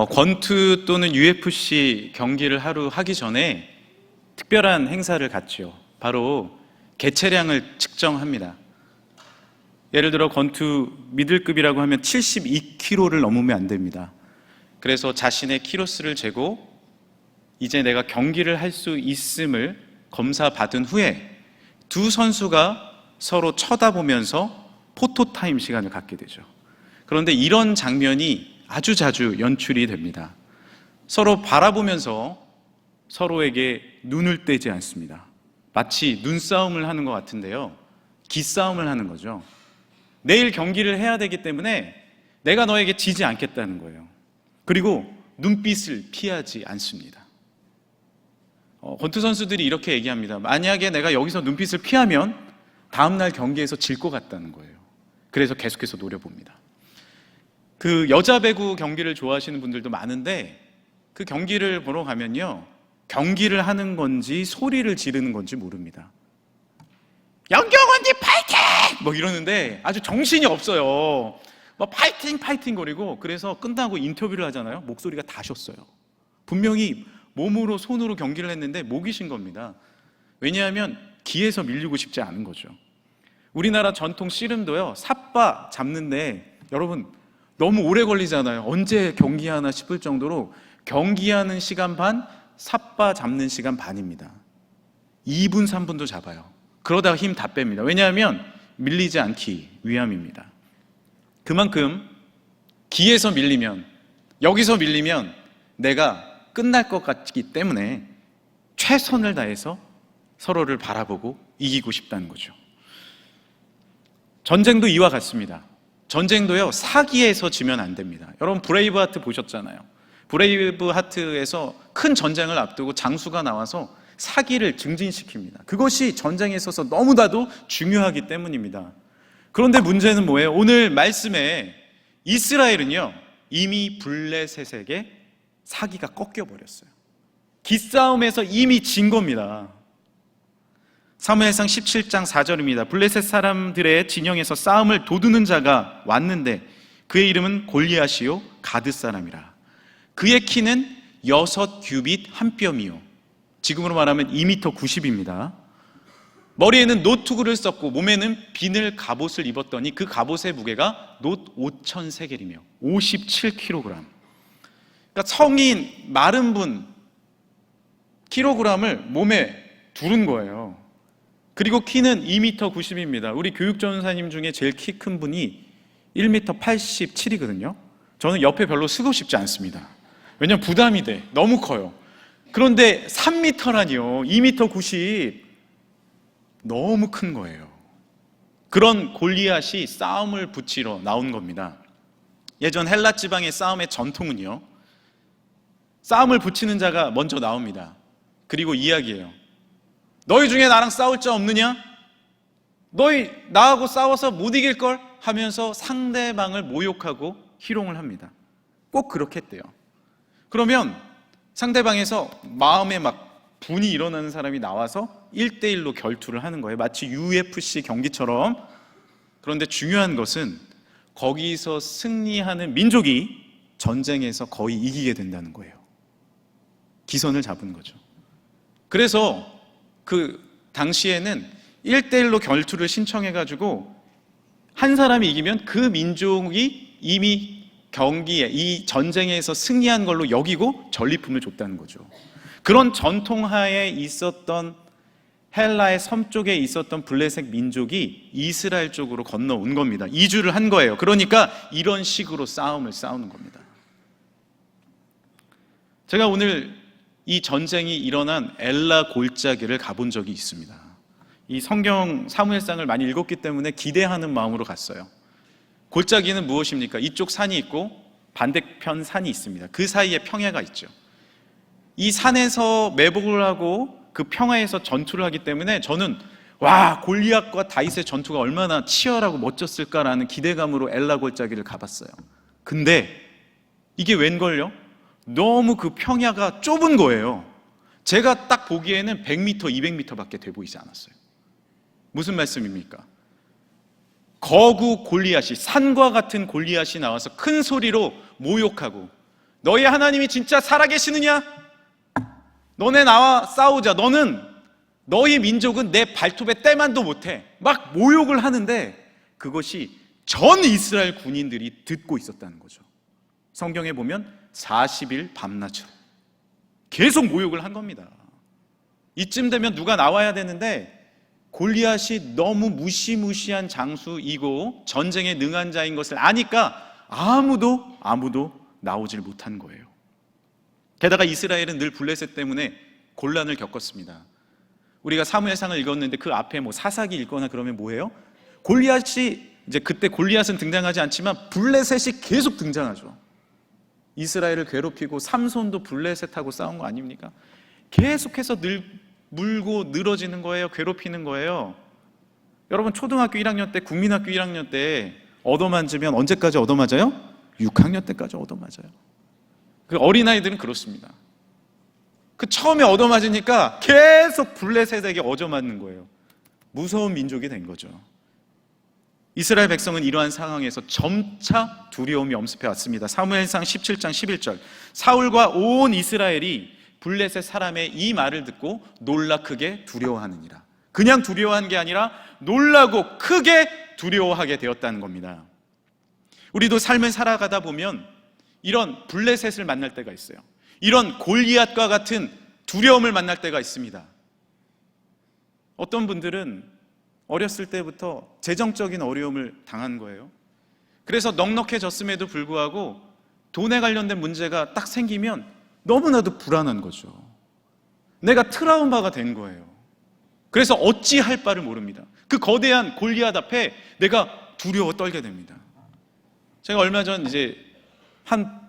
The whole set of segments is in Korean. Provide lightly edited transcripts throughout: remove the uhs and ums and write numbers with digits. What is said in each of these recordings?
권투 또는 UFC 경기를 하루 하기 전에 특별한 행사를 갖죠. 바로 개체량을 측정합니다. 예를 들어 권투 미들급이라고 하면 72kg를 넘으면 안 됩니다. 그래서 자신의 키로수를 재고 이제 내가 경기를 할 수 있음을 검사받은 후에 두 선수가 서로 쳐다보면서 포토타임 시간을 갖게 되죠. 그런데 이런 장면이 아주 자주 연출이 됩니다. 서로 바라보면서 서로에게 눈을 떼지 않습니다. 마치 눈싸움을 하는 것 같은데요, 기싸움을 하는 거죠. 내일 경기를 해야 되기 때문에 내가 너에게 지지 않겠다는 거예요. 그리고 눈빛을 피하지 않습니다. 권투 선수들이 이렇게 얘기합니다. 만약에 내가 여기서 눈빛을 피하면 다음날 경기에서 질 것 같다는 거예요. 그래서 계속해서 노려봅니다. 그 여자 배구 경기를 좋아하시는 분들도 많은데 그 경기를 보러 가면요, 경기를 하는 건지 소리를 지르는 건지 모릅니다. 영경언니 파이팅! 뭐 이러는데 아주 정신이 없어요. 막 파이팅 거리고, 그래서 끝나고 인터뷰를 하잖아요. 목소리가 다 쉬었어요. 분명히 몸으로 손으로 경기를 했는데 목이 쉰 겁니다. 왜냐하면 기에서 밀리고 싶지 않은 거죠. 우리나라 전통 씨름도요, 삿바 잡는데 여러분 너무 오래 걸리잖아요. 언제 경기하나 싶을 정도로 경기하는 시간 반, 삿바 잡는 시간 반입니다. 2분 3분도 잡아요. 그러다가 힘 다 뺍니다. 왜냐하면 밀리지 않기 위함입니다. 그만큼 기에서 밀리면, 여기서 밀리면 내가 끝날 것 같기 때문에 최선을 다해서 서로를 바라보고 이기고 싶다는 거죠. 전쟁도 이와 같습니다. 전쟁도요, 사기에서 지면 안 됩니다. 여러분 브레이브하트 보셨잖아요. 브레이브하트에서 큰 전쟁을 앞두고 장수가 나와서 사기를 증진시킵니다. 그것이 전쟁에 있어서 너무나도 중요하기 때문입니다. 그런데 문제는 뭐예요? 오늘 말씀에 이스라엘은요, 이미 블레셋에게 사기가 꺾여버렸어요. 기싸움에서 이미 진 겁니다. 사무엘상 17장 4절입니다. 블레셋 사람들의 진영에서 싸움을 도두는 자가 왔는데 그의 이름은 골리앗이요 가드 사람이라. 그의 키는 6규빗 한 뼘이요, 지금으로 말하면 2m 90입니다. 머리에는 노투구를 썼고 몸에는 비늘 갑옷을 입었더니 그 갑옷의 무게가 놋 5,000세겔이며 57kg. 그러니까 성인 마른 분 킬로그램을 몸에 두른 거예요. 그리고 키는 2m 90입니다. 우리 교육전사님 중에 제일 키 큰 분이 1m 87이거든요. 저는 옆에 별로 쓰고 싶지 않습니다. 왜냐면 부담이 돼. 너무 커요. 그런데 3m라니요. 2m 90. 너무 큰 거예요. 그런 골리앗이 싸움을 붙이러 나온 겁니다. 예전 헬라 지방의 싸움의 전통은요, 싸움을 붙이는 자가 먼저 나옵니다. 그리고 이야기해요. 너희 중에 나랑 싸울 자 없느냐? 너희 나하고 싸워서 못 이길걸? 하면서 상대방을 모욕하고 희롱을 합니다. 꼭 그렇게 했대요. 그러면 상대방에서 마음에 막 분이 일어나는 사람이 나와서 1대1로 결투를 하는 거예요. 마치 UFC 경기처럼. 그런데 중요한 것은 거기서 승리하는 민족이 전쟁에서 거의 이기게 된다는 거예요. 기선을 잡은 거죠. 그래서 그 당시에는 1대1로 결투를 신청해가지고 한 사람이 이기면 그 민족이 이미 경기에, 이 전쟁에서 승리한 걸로 여기고 전리품을 줬다는 거죠. 그런 전통하에 있었던 헬라의 섬쪽에 있었던 블레셋 민족이 이스라엘 쪽으로 건너온 겁니다. 이주를 한 거예요. 그러니까 이런 식으로 싸우는 겁니다. 제가 오늘 이 전쟁이 일어난 엘라 골짜기를 가본 적이 있습니다. 이 성경 사무엘상을 많이 읽었기 때문에 기대하는 마음으로 갔어요. 골짜기는 무엇입니까? 이쪽 산이 있고 반대편 산이 있습니다. 그 사이에 평야가 있죠. 이 산에서 매복을 하고 그 평야에서 전투를 하기 때문에 저는 와, 골리앗과 다윗의 전투가 얼마나 치열하고 멋졌을까라는 기대감으로 엘라 골짜기를 가봤어요. 근데 이게 웬걸요? 너무 그 평야가 좁은 거예요. 제가 딱 보기에는 100m, 200m밖에 돼 보이지 않았어요. 무슨 말씀입니까? 거구 골리앗이, 산과 같은 골리앗이 나와서 큰 소리로 모욕하고 너희 하나님이 진짜 살아계시느냐? 너네 나와 싸우자. 너희 민족은 내 발톱에 때만도 못해. 막 모욕을 하는데 그것이 전 이스라엘 군인들이 듣고 있었다는 거죠. 성경에 보면 40일 밤낮으로 계속 모욕을 한 겁니다. 이쯤 되면 누가 나와야 되는데 골리앗이 너무 무시무시한 장수이고 전쟁에 능한 자인 것을 아니까 아무도 나오질 못한 거예요. 게다가 이스라엘은 늘 블레셋 때문에 곤란을 겪었습니다. 우리가 사무엘상을 읽었는데 그 앞에 뭐 사사기 읽거나 그러면 뭐예요? 골리앗이 이제 그때 골리앗은 등장하지 않지만 블레셋이 계속 등장하죠. 이스라엘을 괴롭히고 삼손도 블레셋하고 싸운 거 아닙니까? 계속해서 물고 늘어지는 거예요. 괴롭히는 거예요. 여러분 초등학교 1학년 때, 국민학교 1학년 때 얻어맞으면 언제까지 얻어맞아요? 6학년 때까지 얻어맞아요. 그 어린아이들은 그렇습니다. 그 처음에 얻어맞으니까 계속 블레셋에게 얻어맞는 거예요. 무서운 민족이 된 거죠. 이스라엘 백성은 이러한 상황에서 점차 두려움이 엄습해 왔습니다. 사무엘상 17장 11절 사울과 온 이스라엘이 블레셋 사람의 이 말을 듣고 놀라 크게 두려워하느니라. 그냥 두려워한 게 아니라 놀라고 크게 두려워하게 되었다는 겁니다. 우리도 삶을 살아가다 보면 이런 블레셋을 만날 때가 있어요. 이런 골리앗과 같은 두려움을 만날 때가 있습니다. 어떤 분들은 어렸을 때부터 재정적인 어려움을 당한 거예요. 그래서 넉넉해졌음에도 불구하고 돈에 관련된 문제가 딱 생기면 너무나도 불안한 거죠. 내가 트라우마가 된 거예요. 그래서 어찌할 바를 모릅니다. 그 거대한 골리앗 앞에 내가 두려워 떨게 됩니다. 제가 얼마 전 이제 한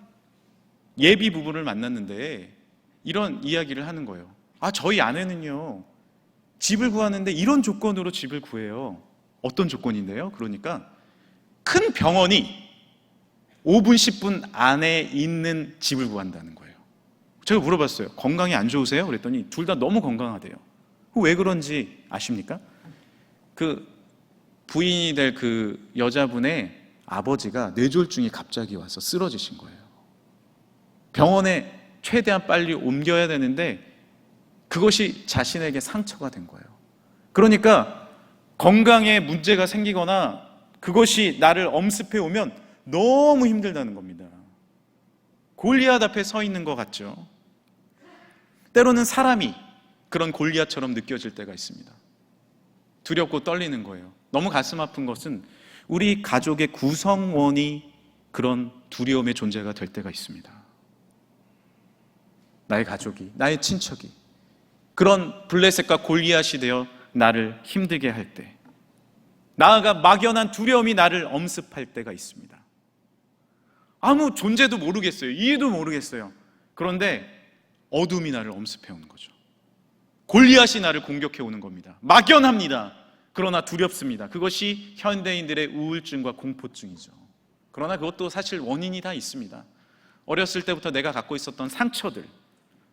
예비 부부를 만났는데 이런 이야기를 하는 거예요. 저희 아내는요, 집을 구하는데 이런 조건으로 집을 구해요. 어떤 조건인데요? 그러니까 큰 병원이 5분, 10분 안에 있는 집을 구한다는 거예요. 제가 물어봤어요. 건강이 안 좋으세요? 그랬더니 둘 다 너무 건강하대요. 왜 그런지 아십니까? 그 부인이 될 그 여자분의 아버지가 뇌졸중이 갑자기 와서 쓰러지신 거예요. 병원에 최대한 빨리 옮겨야 되는데 그것이 자신에게 상처가 된 거예요. 그러니까 건강에 문제가 생기거나 그것이 나를 엄습해 오면 너무 힘들다는 겁니다. 골리앗 앞에 서 있는 것 같죠? 때로는 사람이 그런 골리앗처럼 느껴질 때가 있습니다. 두렵고 떨리는 거예요. 너무 가슴 아픈 것은 우리 가족의 구성원이 그런 두려움의 존재가 될 때가 있습니다. 나의 가족이, 나의 친척이 그런 블레셋과 골리앗이 되어 나를 힘들게 할 때, 나아가 막연한 두려움이 나를 엄습할 때가 있습니다. 아무 존재도 모르겠어요. 이해도 모르겠어요. 그런데 어둠이 나를 엄습해 오는 거죠. 골리앗이 나를 공격해 오는 겁니다. 막연합니다. 그러나 두렵습니다. 그것이 현대인들의 우울증과 공포증이죠. 그러나 그것도 사실 원인이 다 있습니다. 어렸을 때부터 내가 갖고 있었던 상처들,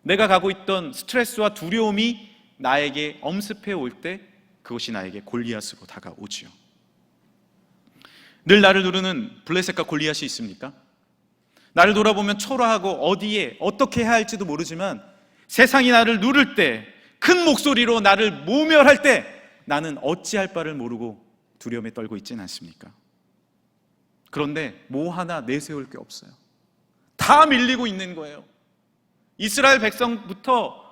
내가 갖고 있던 스트레스와 두려움이 나에게 엄습해 올 때 그것이 나에게 골리앗으로 다가오지요. 늘 나를 누르는 블레셋과 골리앗이 있습니까? 나를 돌아보면 초라하고 어디에 어떻게 해야 할지도 모르지만 세상이 나를 누를 때, 큰 목소리로 나를 모멸할 때 나는 어찌할 바를 모르고 두려움에 떨고 있지는 않습니까? 그런데 뭐 하나 내세울 게 없어요. 다 밀리고 있는 거예요. 이스라엘 백성부터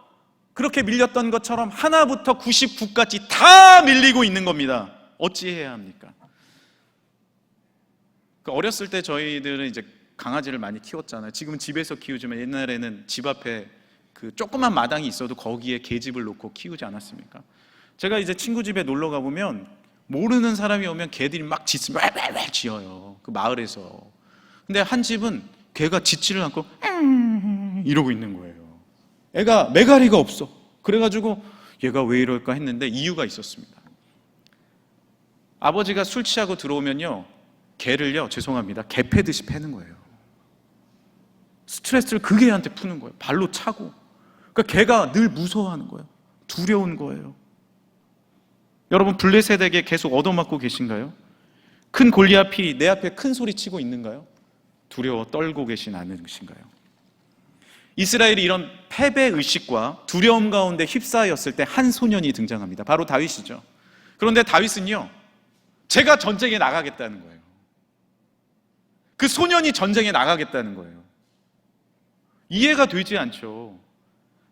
그렇게 밀렸던 것처럼 하나부터 99까지 다 밀리고 있는 겁니다. 어찌해야 합니까? 어렸을 때 저희들은 이제 강아지를 많이 키웠잖아요. 지금은 집에서 키우지만 옛날에는 집 앞에 그 조그만 마당이 있어도 거기에 개집을 놓고 키우지 않았습니까? 제가 이제 친구 집에 놀러 가보면 모르는 사람이 오면 개들이 막 짖으면 왈왈왈 짖어요. 그 마을에서. 근데 한 집은 개가 짖지를 않고 이러고 있는 거예요. 애가 매가리가 없어. 그래가지고 얘가 왜 이럴까 했는데 이유가 있었습니다. 아버지가 술 취하고 들어오면요, 개를요, 죄송합니다, 개 패듯이 패는 거예요. 스트레스를 그 개한테 푸는 거예요. 발로 차고. 그러니까 개가 늘 무서워하는 거예요. 두려운 거예요. 여러분, 블레셋에게 계속 얻어맞고 계신가요? 큰 골리앗이 내 앞에 큰 소리 치고 있는가요? 두려워 떨고 계신 않으신가요? 이스라엘이 이런 패배의식과 두려움 가운데 휩싸였을 때 한 소년이 등장합니다. 바로 다윗이죠. 그런데 다윗은요, 제가 전쟁에 나가겠다는 거예요. 그 소년이 전쟁에 나가겠다는 거예요. 이해가 되지 않죠.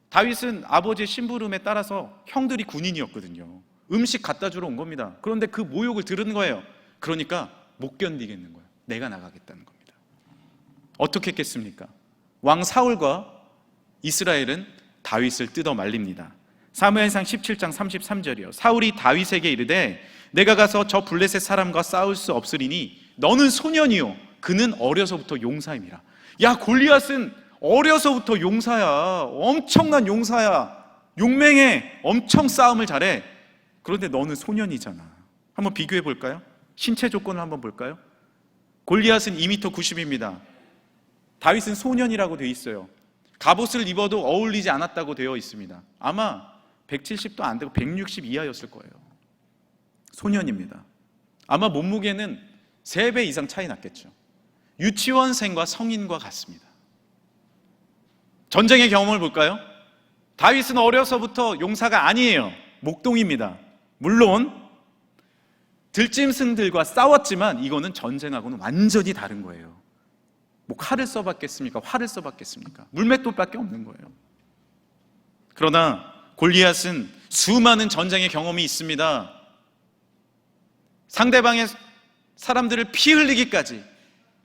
다윗은 아버지의 심부름에 따라서 형들이 군인이었거든요. 음식 갖다 주러 온 겁니다. 그런데 그 모욕을 들은 거예요. 그러니까 못 견디겠는 거예요. 내가 나가겠다는 겁니다. 어떻게 했겠습니까? 왕 사울과 이스라엘은 다윗을 뜯어 말립니다. 사무엘상 17장 33절이요. 사울이 다윗에게 이르되 내가 가서 저 블레셋 사람과 싸울 수 없으리니 너는 소년이요 그는 어려서부터 용사임이라. 야, 골리앗은 어려서부터 용사야. 엄청난 용사야. 용맹해. 엄청 싸움을 잘해. 그런데 너는 소년이잖아. 한번 비교해 볼까요? 신체 조건을 한번 볼까요? 골리앗은 2m 90입니다. 다윗은 소년이라고 되어 있어요. 갑옷을 입어도 어울리지 않았다고 되어 있습니다. 아마 170도 안 되고 160 이하였을 거예요. 소년입니다. 아마 몸무게는 3배 이상 차이 났겠죠. 유치원생과 성인과 같습니다. 전쟁의 경험을 볼까요? 다윗은 어려서부터 용사가 아니에요. 목동입니다. 물론 들짐승들과 싸웠지만 이거는 전쟁하고는 완전히 다른 거예요. 뭐 칼을 써봤겠습니까? 활을 써봤겠습니까? 물맷돌밖에 없는 거예요. 그러나 골리앗은 수많은 전쟁의 경험이 있습니다. 상대방의 사람들을 피 흘리기까지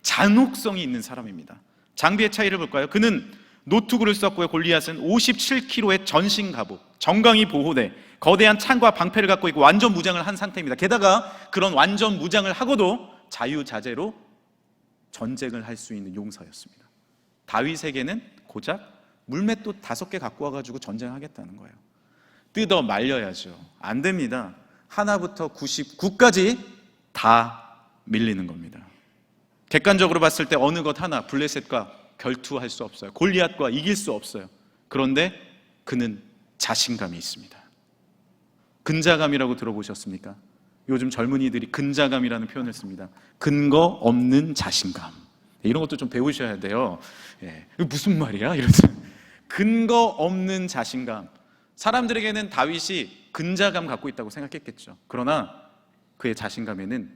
잔혹성이 있는 사람입니다. 장비의 차이를 볼까요? 그는 노투구를 썼고요. 골리앗은 57kg의 전신 갑옷, 정강이 보호대, 거대한 창과 방패를 갖고 있고 완전 무장을 한 상태입니다. 게다가 그런 완전 무장을 하고도 자유자재로 전쟁을 할 수 있는 용사였습니다. 다윗에게는 고작 물맷돌 5개 갖고 와가지고 전쟁하겠다는 거예요. 뜯어 말려야죠. 안 됩니다. 하나부터 99까지 다 밀리는 겁니다. 객관적으로 봤을 때 어느 것 하나 블레셋과 결투할 수 없어요. 골리앗과 이길 수 없어요. 그런데 그는 자신감이 있습니다. 근자감이라고 들어보셨습니까? 요즘 젊은이들이 근자감이라는 표현을 씁니다. 근거 없는 자신감. 이런 것도 좀 배우셔야 돼요. 예, 이거 무슨 말이야? 이러면서 근거 없는 자신감. 사람들에게는 다윗이 근자감 갖고 있다고 생각했겠죠. 그러나 그의 자신감에는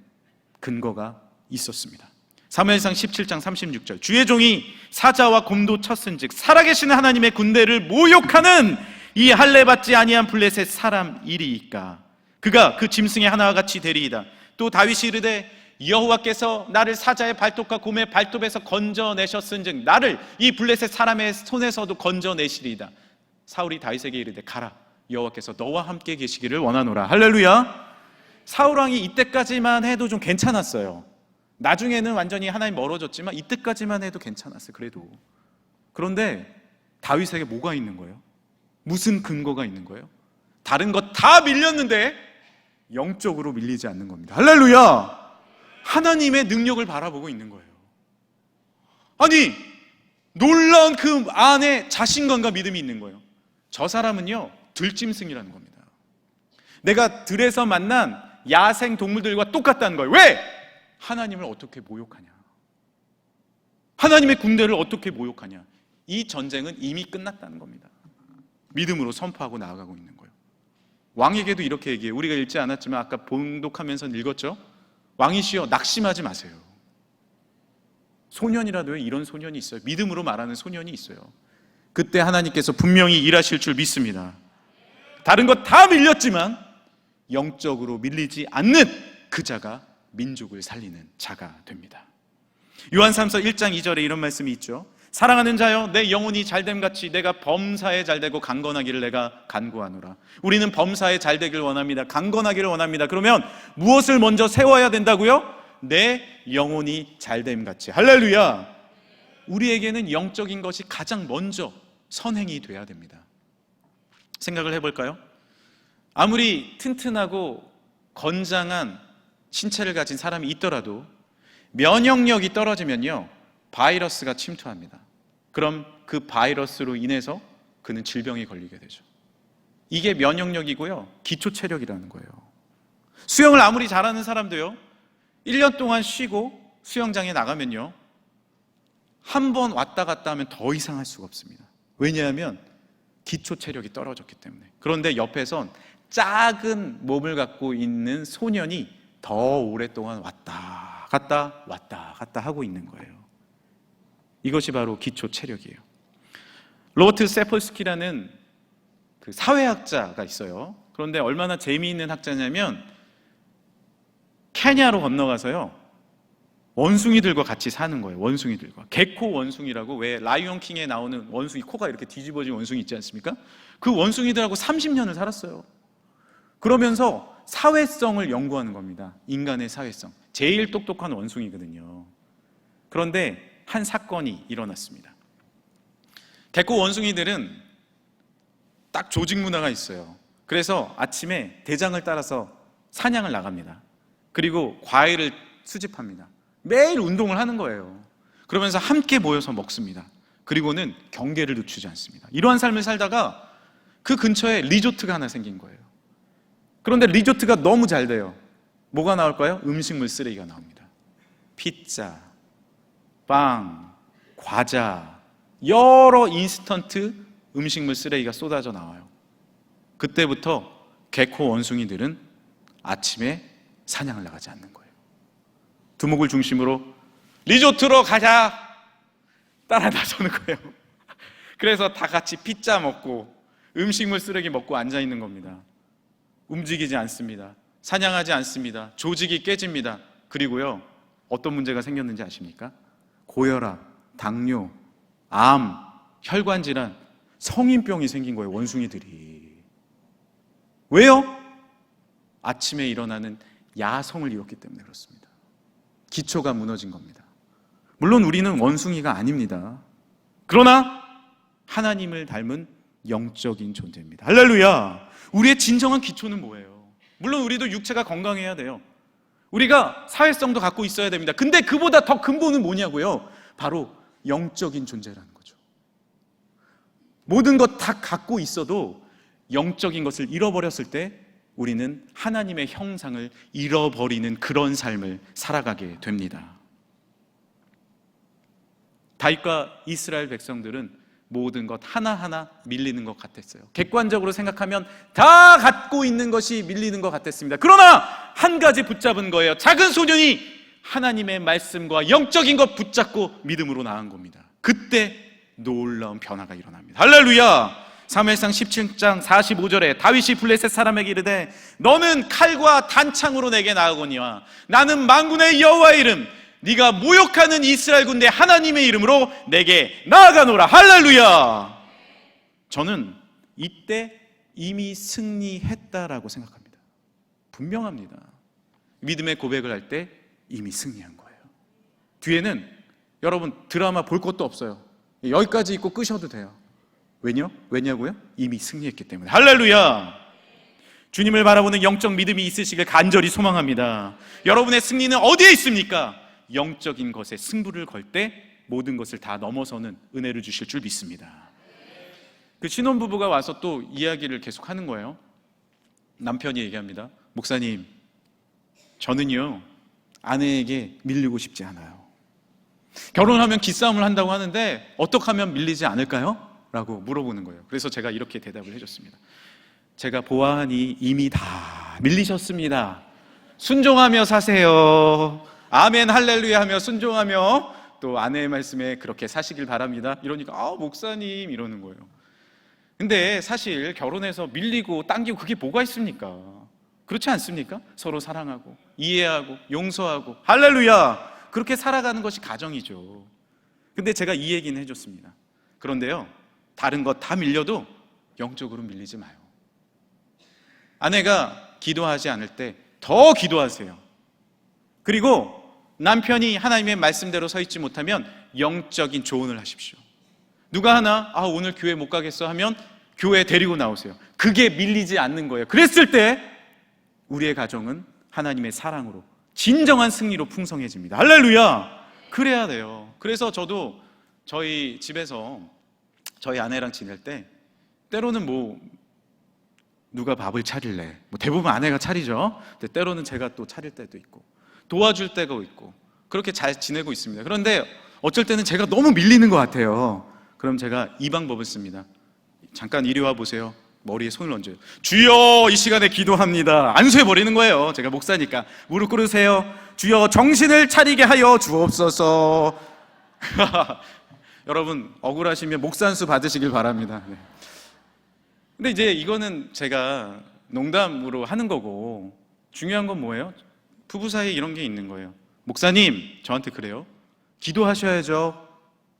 근거가 있었습니다. 사무엘상 17장 36절 주의 종이 사자와 곰도 쳤은즉 살아계시는 하나님의 군대를 모욕하는 이 할례 받지 아니한 블레셋 사람이리이까 그가 그 짐승의 하나와 같이 되리이다. 또 다윗이 이르되 여호와께서 나를 사자의 발톱과 곰의 발톱에서 건져내셨은즉 나를 이 블레셋 사람의 손에서도 건져내시리이다. 사울이 다윗에게 이르되 가라 여호와께서 너와 함께 계시기를 원하노라. 할렐루야. 사울왕이 이때까지만 해도 좀 괜찮았어요. 나중에는 완전히 하나님 멀어졌지만 이때까지만 해도 괜찮았어요. 그런데 다윗에게 뭐가 있는 거예요? 무슨 근거가 있는 거예요? 다른 것 다 밀렸는데 영적으로 밀리지 않는 겁니다. 할렐루야. 하나님의 능력을 바라보고 있는 거예요. 아니 놀라운 그 안에 자신감과 믿음이 있는 거예요. 저 사람은요 들짐승이라는 겁니다. 내가 들에서 만난 야생 동물들과 똑같다는 거예요. 왜? 하나님을 어떻게 모욕하냐? 하나님의 군대를 어떻게 모욕하냐? 이 전쟁은 이미 끝났다는 겁니다. 믿음으로 선포하고 나아가고 있는 거예요. 왕에게도 이렇게 얘기해요. 우리가 읽지 않았지만 아까 봉독하면서 읽었죠? 왕이시여 낙심하지 마세요. 소년이라도 이런 소년이 있어요. 믿음으로 말하는 소년이 있어요. 그때 하나님께서 분명히 일하실 줄 믿습니다. 다른 것 다 밀렸지만 영적으로 밀리지 않는 그 자가 민족을 살리는 자가 됩니다. 요한삼서 1장 2절에 이런 말씀이 있죠. 사랑하는 자여 내 영혼이 잘됨같이 내가 범사에 잘되고 강건하기를 내가 간구하노라. 우리는 범사에 잘되기를 원합니다. 강건하기를 원합니다. 그러면 무엇을 먼저 세워야 된다고요? 내 영혼이 잘됨같이. 할렐루야. 우리에게는 영적인 것이 가장 먼저 선행이 돼야 됩니다. 생각을 해볼까요? 아무리 튼튼하고 건장한 신체를 가진 사람이 있더라도 면역력이 떨어지면요 바이러스가 침투합니다. 그럼 그 바이러스로 인해서 그는 질병에 걸리게 되죠. 이게 면역력이고요 기초 체력이라는 거예요. 수영을 아무리 잘하는 사람도요 1년 동안 쉬고 수영장에 나가면요 한 번 왔다 갔다 하면 더 이상 할 수가 없습니다. 왜냐하면 기초 체력이 떨어졌기 때문에. 그런데 옆에선 작은 몸을 갖고 있는 소년이 더 오랫동안 왔다 갔다 왔다 갔다 하고 있는 거예요. 이것이 바로 기초 체력이에요. 로버트 세폴스키라는 그 사회학자가 있어요. 그런데 얼마나 재미있는 학자냐면 케냐로 건너가서요, 원숭이들과 같이 사는 거예요. 원숭이들과. 개코 원숭이라고, 왜 라이온 킹에 나오는 원숭이, 코가 이렇게 뒤집어진 원숭이 있지 않습니까? 그 원숭이들하고 30년을 살았어요. 그러면서 사회성을 연구하는 겁니다. 인간의 사회성. 제일 똑똑한 원숭이거든요. 그런데 한 사건이 일어났습니다. 개코 원숭이들은 딱 조직 문화가 있어요. 그래서 아침에 대장을 따라서 사냥을 나갑니다. 그리고 과일을 수집합니다. 매일 운동을 하는 거예요. 그러면서 함께 모여서 먹습니다. 그리고는 경계를 늦추지 않습니다. 이러한 삶을 살다가 그 근처에 리조트가 하나 생긴 거예요. 그런데 리조트가 너무 잘 돼요. 뭐가 나올까요? 음식물 쓰레기가 나옵니다. 피자, 빵, 과자, 여러 인스턴트 음식물 쓰레기가 쏟아져 나와요. 그때부터 개코 원숭이들은 아침에 사냥을 나가지 않는 거예요. 두목을 중심으로 리조트로 가자! 따라 나서는 거예요. 그래서 다 같이 피자 먹고 음식물 쓰레기 먹고 앉아 있는 겁니다. 움직이지 않습니다. 사냥하지 않습니다. 조직이 깨집니다. 그리고요, 어떤 문제가 생겼는지 아십니까? 고혈압, 당뇨, 암, 혈관 질환, 성인병이 생긴 거예요. 원숭이들이. 왜요? 아침에 일어나는 야성을 잃었기 때문에 그렇습니다. 기초가 무너진 겁니다. 물론 우리는 원숭이가 아닙니다. 그러나 하나님을 닮은 영적인 존재입니다. 할렐루야! 우리의 진정한 기초는 뭐예요? 물론 우리도 육체가 건강해야 돼요. 우리가 사회성도 갖고 있어야 됩니다. 근데 그보다 더 근본은 뭐냐고요? 바로 영적인 존재라는 거죠. 모든 것 다 갖고 있어도 영적인 것을 잃어버렸을 때 우리는 하나님의 형상을 잃어버리는 그런 삶을 살아가게 됩니다. 다윗과 이스라엘 백성들은 모든 것 하나하나 밀리는 것 같았어요. 객관적으로 생각하면 다 갖고 있는 것이 밀리는 것 같았습니다. 그러나 한 가지 붙잡은 거예요. 작은 소년이 하나님의 말씀과 영적인 것 붙잡고 믿음으로 나간 겁니다. 그때 놀라운 변화가 일어납니다. 할렐루야! 사무엘상 17장 45절에 다윗이 블레셋 사람에게 이르되 너는 칼과 단창으로 내게 나아오거니와 나는 만군의 여호와의 이름 네가 모욕하는 이스라엘 군대 하나님의 이름으로 내게 나아가노라. 할렐루야! 저는 이때 이미 승리했다라고 생각합니다. 분명합니다. 믿음의 고백을 할 때 이미 승리한 거예요. 뒤에는 여러분 드라마 볼 것도 없어요. 여기까지 읽고 끄셔도 돼요. 왜냐고요? 이미 승리했기 때문에. 할렐루야! 주님을 바라보는 영적 믿음이 있으시길 간절히 소망합니다. 여러분의 승리는 어디에 있습니까? 영적인 것에 승부를 걸 때 모든 것을 다 넘어서는 은혜를 주실 줄 믿습니다. 그 신혼부부가 와서 또 이야기를 계속 하는 거예요. 남편이 얘기합니다. 목사님, 저는요 아내에게 밀리고 싶지 않아요. 결혼하면 기싸움을 한다고 하는데 어떻게 하면 밀리지 않을까요? 라고 물어보는 거예요. 그래서 제가 이렇게 대답을 해줬습니다. 제가 보아하니 이미 다 밀리셨습니다. 순종하며 사세요. 아멘 할렐루야 하며 순종하며 또 아내의 말씀에 그렇게 사시길 바랍니다. 이러니까 목사님 이러는 거예요. 근데 사실 결혼해서 밀리고 당기고 그게 뭐가 있습니까? 그렇지 않습니까? 서로 사랑하고 이해하고 용서하고 할렐루야! 그렇게 살아가는 것이 가정이죠. 근데 제가 이 얘기는 해줬습니다. 그런데요, 다른 것 다 밀려도 영적으로 밀리지 마요. 아내가 기도하지 않을 때 더 기도하세요. 그리고 남편이 하나님의 말씀대로 서 있지 못하면 영적인 조언을 하십시오. 누가 하나 오늘 교회 못 가겠어 하면 교회 데리고 나오세요. 그게 밀리지 않는 거예요. 그랬을 때 우리의 가정은 하나님의 사랑으로 진정한 승리로 풍성해집니다. 할렐루야! 그래야 돼요. 그래서 저도 저희 집에서 저희 아내랑 지낼 때 때로는 누가 밥을 차릴래? 대부분 아내가 차리죠. 근데 때로는 제가 또 차릴 때도 있고 도와줄 때가 있고 그렇게 잘 지내고 있습니다. 그런데 어쩔 때는 제가 너무 밀리는 것 같아요. 그럼 제가 이 방법을 씁니다. 잠깐 이리 와 보세요. 머리에 손을 얹어요. 주여, 이 시간에 기도합니다. 안수해 버리는 거예요. 제가 목사니까. 무릎 꿇으세요. 주여, 정신을 차리게 하여 주옵소서. 여러분, 억울하시면 목사 안수 받으시길 바랍니다. 네. 근데 이제 이거는 제가 농담으로 하는 거고, 중요한 건 뭐예요? 부부 사이에 이런 게 있는 거예요. 목사님, 저한테 그래요. 기도하셔야죠.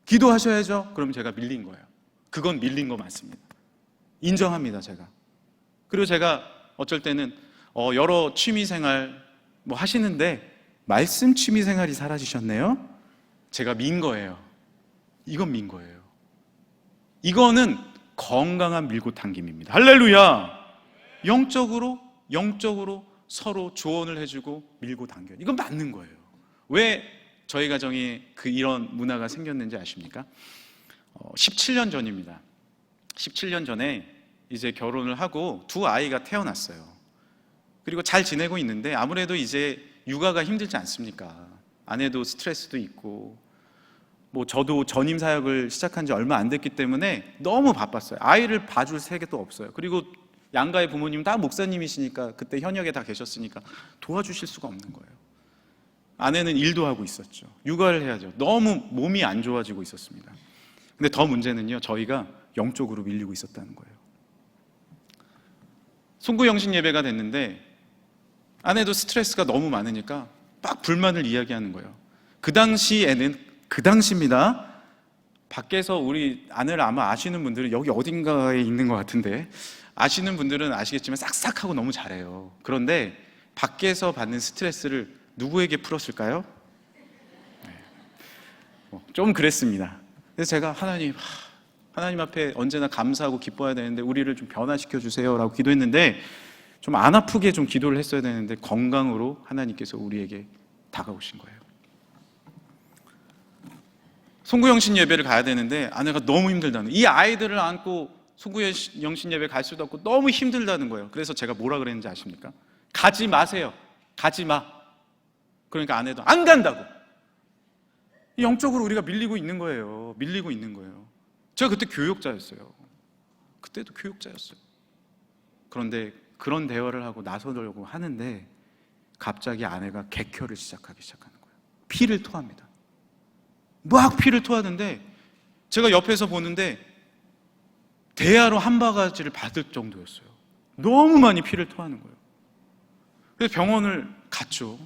기도하셔야죠. 그럼 제가 밀린 거예요. 그건 밀린 거 맞습니다. 인정합니다, 제가. 그리고 제가 어쩔 때는 여러 취미생활 뭐 하시는데 말씀 취미생활이 사라지셨네요. 제가 민 거예요. 이건 민 거예요. 이거는 건강한 밀고 당김입니다. 할렐루야. 영적으로 서로 조언을 해주고 밀고 당겨요. 이건 맞는 거예요. 왜 저희 가정에 이런 문화가 생겼는지 아십니까? 17년 전입니다. 17년 전에 이제 결혼을 하고 두 아이가 태어났어요. 그리고 잘 지내고 있는데 아무래도 이제 육아가 힘들지 않습니까? 아내도 스트레스도 있고, 뭐 저도 전임 사역을 시작한 지 얼마 안 됐기 때문에 너무 바빴어요. 아이를 봐줄 새도 없어요. 그리고 양가의 부모님 다 목사님이시니까, 그때 현역에 다 계셨으니까 도와주실 수가 없는 거예요. 아내는 일도 하고 있었죠. 육아를 해야죠. 너무 몸이 안 좋아지고 있었습니다. 근데 더 문제는요, 저희가 영적으로 밀리고 있었다는 거예요. 송구영신 예배가 됐는데 아내도 스트레스가 너무 많으니까 막 불만을 이야기하는 거예요. 그 당시입니다. 밖에서 우리 아내를 아마 아시는 분들은 여기 어딘가에 있는 것 같은데, 아시는 분들은 아시겠지만 싹싹하고 너무 잘해요. 그런데 밖에서 받는 스트레스를 누구에게 풀었을까요? 좀 그랬습니다. 그래서 제가 하나님 앞에 언제나 감사하고 기뻐해야 되는데 우리를 좀 변화시켜 주세요 라고 기도했는데, 좀 안 아프게 좀 기도를 했어야 되는데 건강으로 하나님께서 우리에게 다가오신 거예요. 송구영신 예배를 가야 되는데 아내가 너무 힘들다는, 이 아이들을 안고 송구영신 예배 갈 수도 없고 너무 힘들다는 거예요. 그래서 제가 뭐라 그랬는지 아십니까? 가지 마세요. 가지 마. 그러니까 아내도 안 간다고. 영적으로 우리가 밀리고 있는 거예요. 밀리고 있는 거예요. 제가 그때 교육자였어요. 그때도 교육자였어요. 그런데 그런 대화를 하고 나서려고 하는데 갑자기 아내가 객혈을 시작하기 시작하는 거예요. 피를 토합니다. 막 피를 토하는데 제가 옆에서 보는데 대야로 한 바가지를 받을 정도였어요. 너무 많이 피를 토하는 거예요. 그래서 병원을 갔죠.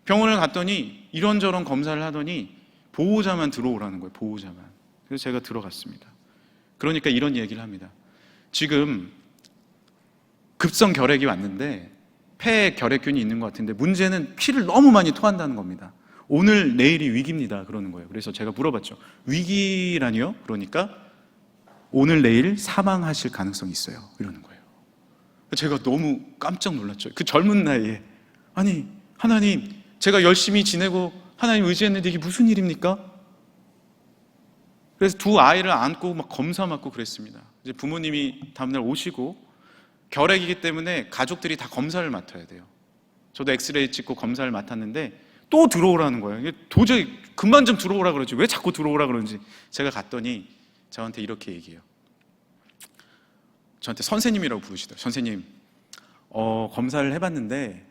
병원을 갔더니 이런저런 검사를 하더니 보호자만 들어오라는 거예요. 보호자만. 그래서 제가 들어갔습니다. 그러니까 이런 얘기를 합니다. 지금 급성 결핵이 왔는데 폐에 결핵균이 있는 것 같은데 문제는 피를 너무 많이 토한다는 겁니다. 오늘 내일이 위기입니다. 그러는 거예요. 그래서 제가 물어봤죠. 위기라니요? 그러니까 오늘 내일 사망하실 가능성이 있어요. 이러는 거예요. 제가 너무 깜짝 놀랐죠. 그 젊은 나이에. 아니, 하나님, 제가 열심히 지내고 하나님 의지했는데 이게 무슨 일입니까? 그래서 두 아이를 안고 막 검사 받고 그랬습니다. 이제 부모님이 다음날 오시고, 결핵이기 때문에 가족들이 다 검사를 맡아야 돼요. 저도 엑스레이 찍고 검사를 맡았는데 또 들어오라는 거예요. 도저히 그만 좀 들어오라 그러지 왜 자꾸 들어오라 그러는지. 제가 갔더니 저한테 이렇게 얘기해요. 저한테 선생님이라고 부르시더라고요. 선생님, 검사를 해봤는데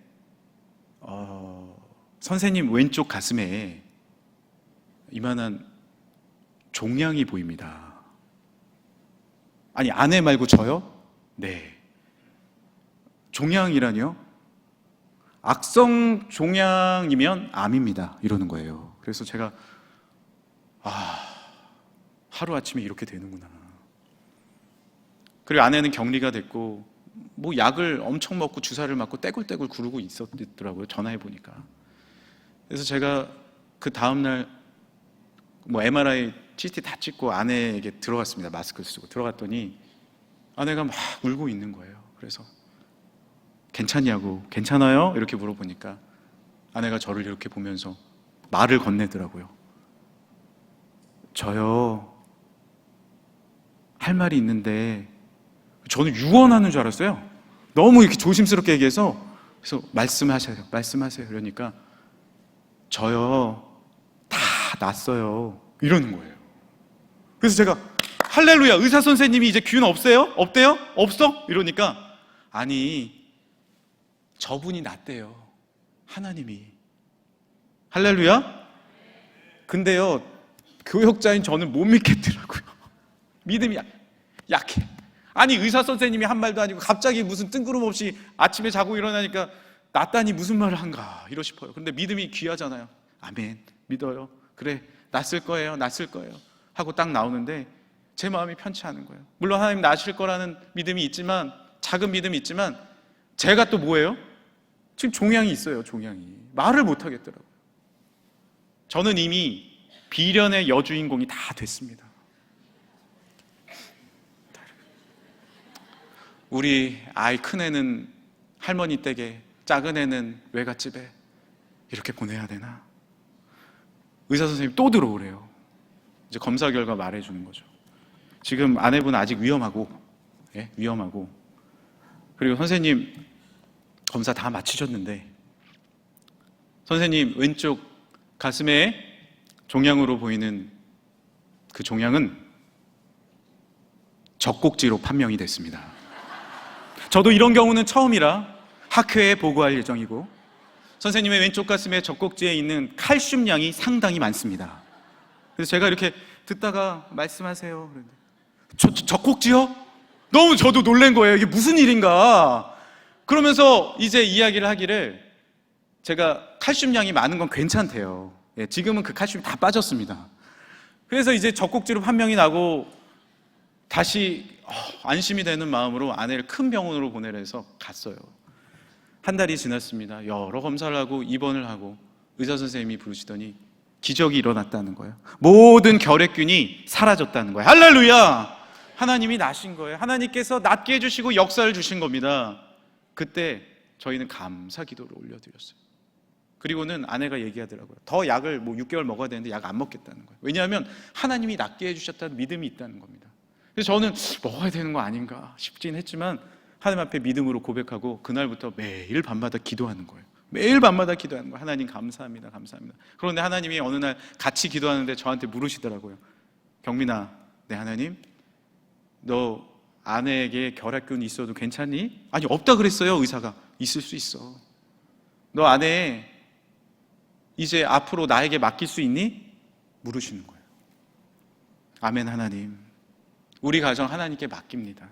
선생님 왼쪽 가슴에 이만한 종양이 보입니다. 아니, 아내 말고 저요? 네. 종양이라뇨? 악성 종양이면 암입니다. 이러는 거예요. 그래서 제가 하루아침에 이렇게 되는구나. 그리고 아내는 격리가 됐고 뭐 약을 엄청 먹고 주사를 맞고 떼굴떼굴 구르고 있었더라고요. 전화해 보니까. 그래서 제가 그 다음날 뭐 MRI, CT 다 찍고 아내에게 들어갔습니다. 마스크를 쓰고 들어갔더니 아내가 막 울고 있는 거예요. 그래서 괜찮냐고, 괜찮아요? 이렇게 물어보니까 아내가 저를 이렇게 보면서 말을 건네더라고요. 저요, 할 말이 있는데. 저는 유언하는 줄 알았어요. 너무 이렇게 조심스럽게 얘기해서. 그래서 말씀하세요. 그러니까 저요, 다 났어요. 이러는 거예요. 그래서 제가 할렐루야, 의사 선생님이 이제 균 없어요? 없대요? 없어? 이러니까 아니, 저분이 낫대요. 하나님이. 할렐루야? 근데요, 교역자인 저는 못 믿겠더라고요. 믿음이 약해. 아니, 의사 선생님이 한 말도 아니고 갑자기 무슨 뜬구름없이 아침에 자고 일어나니까 낫다니 무슨 말을 한가 이러 싶어요. 근데 믿음이 귀하잖아요. 아멘, 믿어요. 그래, 낫을 거예요, 낫을 거예요 하고 딱 나오는데 제 마음이 편치 않은 거예요. 물론 하나님 낫을 거라는 믿음이 있지만, 작은 믿음이 있지만, 제가 또 뭐예요? 지금 종양이 있어요. 종양이 말을 못 하겠더라고요. 저는 이미 비련의 여주인공이 다 됐습니다. 우리 아이 큰애는 할머니 댁에, 작은 애는 외갓집에 이렇게 보내야 되나? 의사 선생님이 또 들어오래요. 이제 검사 결과 말해주는 거죠. 지금 아내분 아직 위험하고, 위험하고, 그리고 선생님 검사 다 마치셨는데 선생님 왼쪽 가슴에 종양으로 보이는 그 종양은 젖꼭지로 판명이 됐습니다. 저도 이런 경우는 처음이라 학회에 보고할 예정이고, 선생님의 왼쪽 가슴에 젖꼭지에 있는 칼슘 양이 상당히 많습니다. 그래서 제가 이렇게 듣다가 말씀하세요. 그런데 젖꼭지요? 너무 저도 놀란 거예요. 이게 무슨 일인가? 그러면서 이제 이야기를 하기를, 제가 칼슘 양이 많은 건 괜찮대요. 지금은 그 칼슘이 다 빠졌습니다. 그래서 이제 젖꼭지로 판명이 나고 다시 안심이 되는 마음으로 아내를 큰 병원으로 보내려 해서 갔어요. 한 달이 지났습니다. 여러 검사를 하고 입원을 하고 의사 선생님이 부르시더니 기적이 일어났다는 거예요. 모든 결핵균이 사라졌다는 거예요. 할렐루야! 하나님이 나신 거예요. 하나님께서 낫게 해주시고 역사를 주신 겁니다. 그때 저희는 감사 기도를 올려드렸어요. 그리고는 아내가 얘기하더라고요. 더 약을 6개월 먹어야 되는데 약 안 먹겠다는 거예요. 왜냐하면 하나님이 낫게 해주셨다는 믿음이 있다는 겁니다. 그래서 저는 먹어야 되는 거 아닌가 싶긴 했지만 하나님 앞에 믿음으로 고백하고 그날부터 매일 밤마다 기도하는 거예요. 매일 밤마다 기도하는 거예요. 하나님 감사합니다, 감사합니다. 그런데 하나님이 어느 날 같이 기도하는데 저한테 물으시더라고요. 경민아, 네 하나님, 너 아내에게 결핵균 있어도 괜찮니? 아니, 없다 그랬어요. 의사가. 있을 수 있어. 너 아내 이제 앞으로 나에게 맡길 수 있니? 물으시는 거예요. 아멘. 하나님, 우리 가정 하나님께 맡깁니다.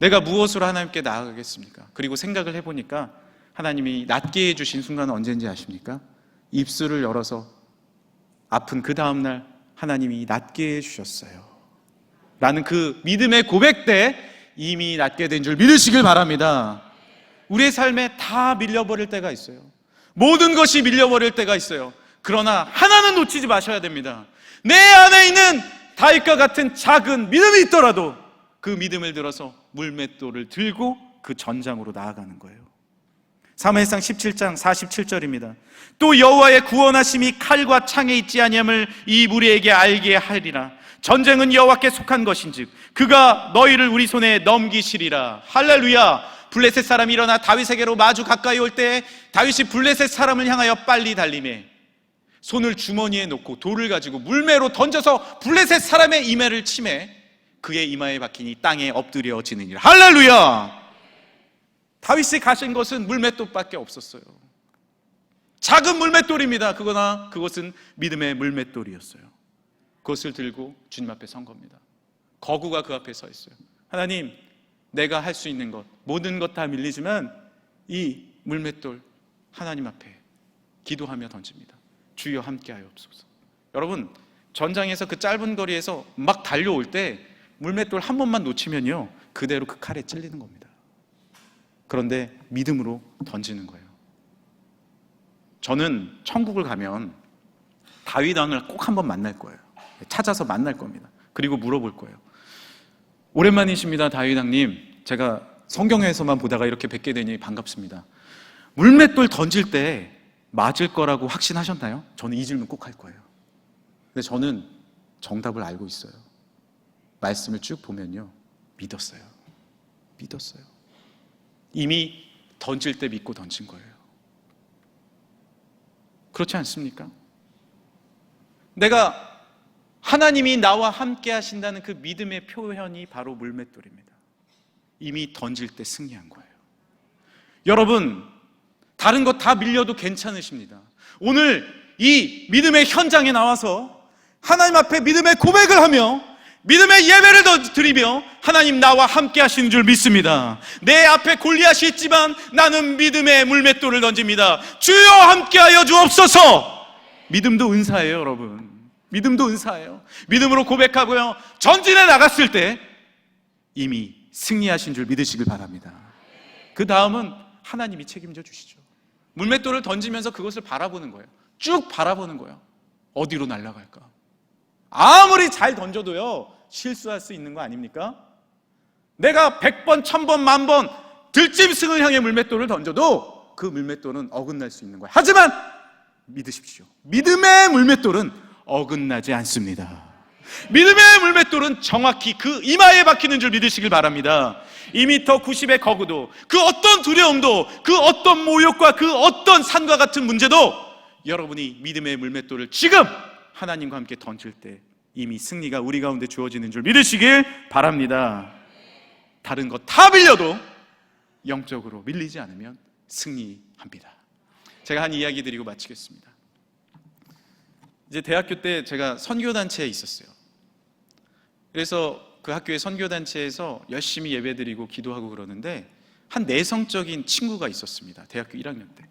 내가 무엇으로 하나님께 나아가겠습니까? 그리고 생각을 해보니까 하나님이 낫게 해주신 순간은 언제인지 아십니까? 입술을 열어서 아픈 그 다음날 하나님이 낫게 해주셨어요 라는 그 믿음의 고백 때 이미 낫게 된 줄 믿으시길 바랍니다. 우리의 삶에 다 밀려버릴 때가 있어요. 모든 것이 밀려버릴 때가 있어요. 그러나 하나는 놓치지 마셔야 됩니다. 내 안에 있는 다윗과 같은 작은 믿음이 있더라도 그 믿음을 들어서 물맷돌을 들고 그 전장으로 나아가는 거예요. 사무엘상 17장 47절입니다. 또 여호와의 구원하심이 칼과 창에 있지 아니함을 이 무리에게 알게 하리라. 전쟁은 여호와께 속한 것인즉 그가 너희를 우리 손에 넘기시리라. 할렐루야. 블레셋 사람이 일어나 다윗에게로 마주 가까이 올 때 다윗이 블레셋 사람을 향하여 빨리 달리매 손을 주머니에 놓고 돌을 가지고 물매로 던져서 블레셋 사람의 이마를 치매 그의 이마에 박히니 땅에 엎드려지느니라. 할렐루야. 다윗이 가신 것은 물맷돌밖에 없었어요. 작은 물맷돌입니다. 그러나 그것은 믿음의 물맷돌이었어요. 그것을 들고 주님 앞에 선 겁니다. 거구가 그 앞에 서 있어요. 하나님, 내가 할 수 있는 것 모든 것 다 밀리지만 이 물맷돌 하나님 앞에 기도하며 던집니다. 주여 함께하여 없소서. 여러분, 전장에서 그 짧은 거리에서 막 달려올 때 물맷돌 한 번만 놓치면요 그대로 그 칼에 찔리는 겁니다. 그런데 믿음으로 던지는 거예요. 저는 천국을 가면 다윗 왕을 꼭 한번 만날 거예요. 찾아서 만날 겁니다. 그리고 물어볼 거예요. 오랜만이십니다, 다윗 왕님. 제가 성경에서만 보다가 이렇게 뵙게 되니 반갑습니다. 물맷돌 던질 때 맞을 거라고 확신하셨나요? 저는 이 질문 꼭 할 거예요. 근데 저는 정답을 알고 있어요. 말씀을 쭉 보면요 믿었어요. 이미 던질 때 믿고 던진 거예요. 그렇지 않습니까? 내가 하나님이 나와 함께 하신다는 그 믿음의 표현이 바로 물맷돌입니다. 이미 던질 때 승리한 거예요. 여러분, 다른 것 다 밀려도 괜찮으십니다. 오늘 이 믿음의 현장에 나와서 하나님 앞에 믿음의 고백을 하며 믿음의 예배를 드리며 하나님 나와 함께 하시는 줄 믿습니다. 내 앞에 골리앗이 있지만 나는 믿음의 물맷돌을 던집니다. 주여 함께하여 주옵소서. 믿음도 은사예요, 여러분. 믿음도 은사예요. 믿음으로 고백하고요, 전진해 나갔을 때 이미 승리하신 줄 믿으시길 바랍니다. 그 다음은 하나님이 책임져 주시죠. 물맷돌을 던지면서 그것을 바라보는 거예요. 쭉 바라보는 거예요. 어디로 날아갈까? 아무리 잘 던져도요, 실수할 수 있는 거 아닙니까? 내가 100번, 1000번, 10,000번 들짐승을 향해 물맷돌을 던져도 그 물맷돌은 어긋날 수 있는 거예요. 하지만 믿으십시오. 믿음의 물맷돌은 어긋나지 않습니다. 믿음의 물맷돌은 정확히 그 이마에 박히는 줄 믿으시길 바랍니다. 2m 90의 거구도, 그 어떤 두려움도, 그 어떤 모욕과 그 어떤 산과 같은 문제도 여러분이 믿음의 물맷돌을 지금 하나님과 함께 던질 때 이미 승리가 우리 가운데 주어지는 줄 믿으시길 바랍니다. 다른 것 다 밀려도 영적으로 밀리지 않으면 승리합니다. 제가 한 이야기 드리고 마치겠습니다. 이제 대학교 때 제가 선교단체에 있었어요. 그래서 그 학교의 선교단체에서 열심히 예배드리고 기도하고 그러는데 한 내성적인 친구가 있었습니다. 대학교 1학년 때.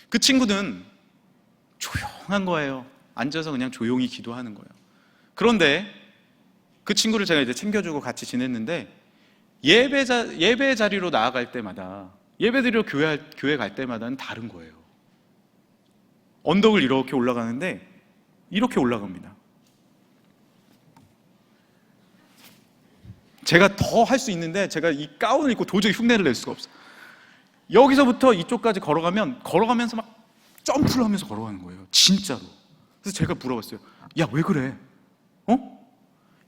그 친구는 조용한 거예요. 앉아서 그냥 조용히 기도하는 거예요. 그런데 그 친구를 제가 이제 챙겨주고 같이 지냈는데 예배 자리로 나아갈 때마다, 예배드리러 교회 갈 때마다는 다른 거예요. 언덕을 이렇게 올라가는데 이렇게 올라갑니다. 제가 더 할 수 있는데 제가 이 가운을 입고 도저히 흉내를 낼 수가 없어요. 여기서부터 이쪽까지 걸어가면서 막 점프를 하면서 걸어가는 거예요. 진짜로. 그래서 제가 물어봤어요. 야, 왜 그래?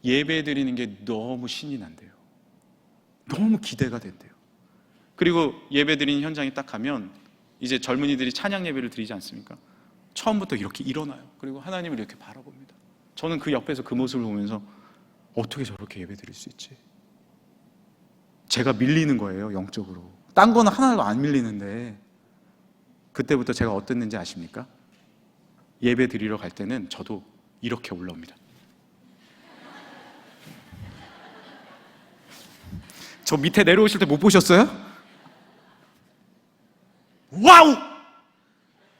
예배 드리는 게 너무 신이 난대요. 너무 기대가 된대요. 그리고 예배 드리는 현장에 딱 가면 이제 젊은이들이 찬양 예배를 드리지 않습니까? 처음부터 이렇게 일어나요. 그리고 하나님을 이렇게 바라봅니다. 저는 그 옆에서 그 모습을 보면서 어떻게 저렇게 예배 드릴 수 있지? 제가 밀리는 거예요, 영적으로. 딴 거는 하나도 안 밀리는데. 그때부터 제가 어땠는지 아십니까? 예배 드리러 갈 때는 저도 이렇게 올라옵니다. 저 밑에 내려오실 때 못 보셨어요? 와우!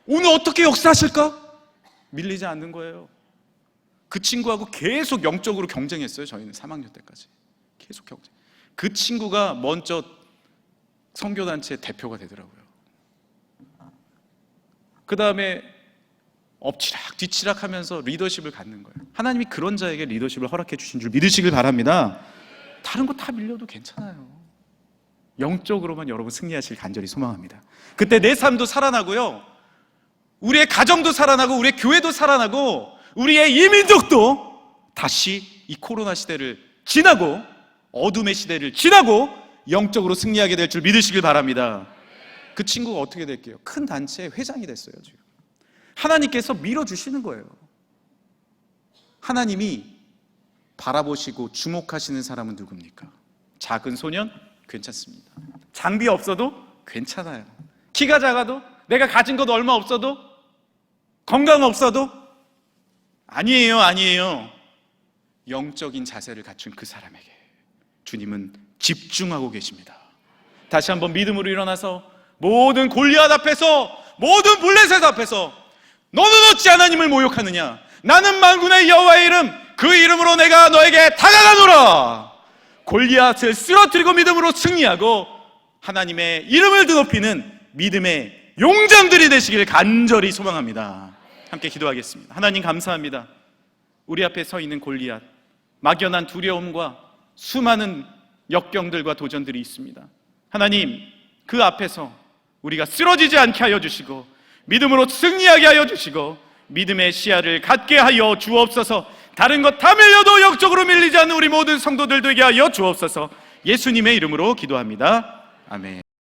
오늘 어떻게 역사하실까? 밀리지 않는 거예요. 그 친구하고 계속 영적으로 경쟁했어요. 저희는 3학년 때까지 계속 경쟁. 그 친구가 먼저 선교단체 대표가 되더라고요. 그 다음에 엎치락 뒤치락 하면서 리더십을 갖는 거예요. 하나님이 그런 자에게 리더십을 허락해 주신 줄 믿으시길 바랍니다. 다른 거 다 밀려도 괜찮아요. 영적으로만 여러분 승리하실 간절히 소망합니다. 그때 내 삶도 살아나고요, 우리의 가정도 살아나고, 우리의 교회도 살아나고, 우리의 이민족도 다시 이 코로나 시대를 지나고 어둠의 시대를 지나고 영적으로 승리하게 될 줄 믿으시길 바랍니다. 그 친구가 어떻게 될게요? 큰 단체의 회장이 됐어요. 지금 하나님께서 밀어주시는 거예요. 하나님이 바라보시고 주목하시는 사람은 누굽니까? 작은 소년? 괜찮습니다. 장비 없어도 괜찮아요. 키가 작아도, 내가 가진 것 얼마 없어도, 건강 없어도 아니에요. 영적인 자세를 갖춘 그 사람에게 주님은 집중하고 계십니다. 다시 한번 믿음으로 일어나서 모든 골리앗 앞에서, 모든 블레셋 앞에서 너는 어찌 하나님을 모욕하느냐? 나는 만군의 여호와의 이름, 그 이름으로 내가 너에게 다가가노라. 골리앗을 쓰러뜨리고 믿음으로 승리하고 하나님의 이름을 드높이는 믿음의 용장들이 되시길 간절히 소망합니다. 함께 기도하겠습니다. 하나님 감사합니다. 우리 앞에 서 있는 골리앗, 막연한 두려움과 수많은 역경들과 도전들이 있습니다. 하나님, 그 앞에서 우리가 쓰러지지 않게 하여 주시고 믿음으로 승리하게 하여 주시고 믿음의 시야를 갖게 하여 주옵소서. 다른 것 다 밀려도 영적으로 밀리지 않는 우리 모든 성도들 되게 하여 주옵소서. 예수님의 이름으로 기도합니다. 아멘.